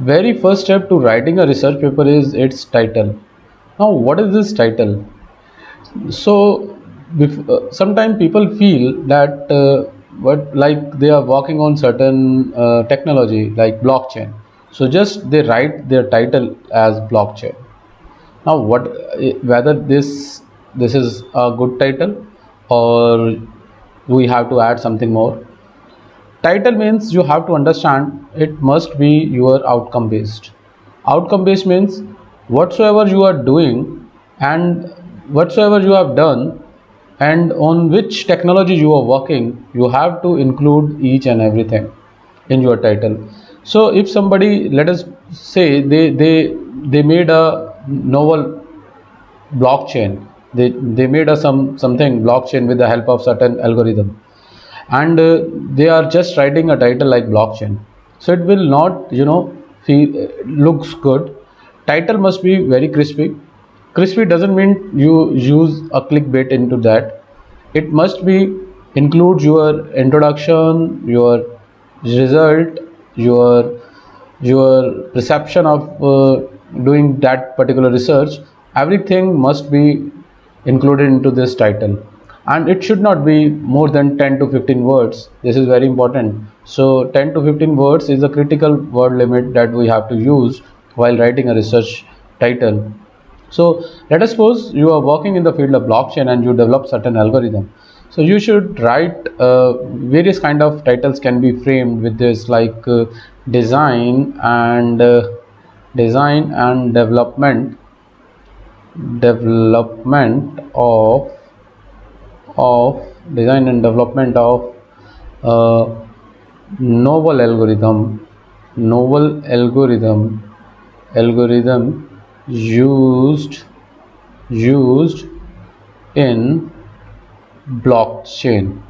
Very first step to writing a research paper is its title. Now, what is this title? So, sometimes people feel that what like they are working on certain technology like blockchain. So just they write their title as blockchain. Now, whether this is a good title or we have to add something more. Title means you have to understand it must be your outcome based. Outcome based means whatsoever you are doing and whatsoever you have done and on which technology you are working, you have to include each and everything in your title. So if somebody, let us say they made a novel blockchain, they made a something blockchain with the help of certain algorithm, and they are just writing a title like blockchain, so it will not feel looks good. Title must be very crispy. Crispy doesn't mean you use a clickbait into that. It must be include your introduction, your result, your your perception of doing that particular research. Everything must be included into this title, and it should not be more than 10 to 15 words. This is very important. So 10 to 15 words is a critical word limit that we have to use while writing a research title. So let us suppose you are working in the field of blockchain and you develop certain algorithm. So you should write various kind of titles can be framed with this like design and design and development of design and development of uh, novel algorithm used in blockchain,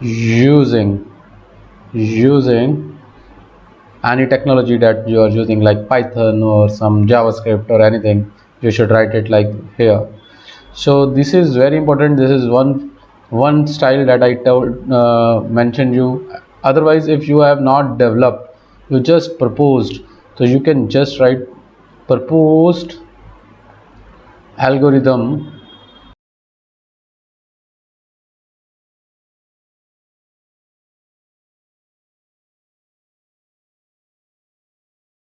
using any technology that you are using like Python or some JavaScript or anything. You should write it like here. So this is very important. This is one style that I told mentioned you. Otherwise, if you have not developed, you just proposed, so you can just write proposed algorithm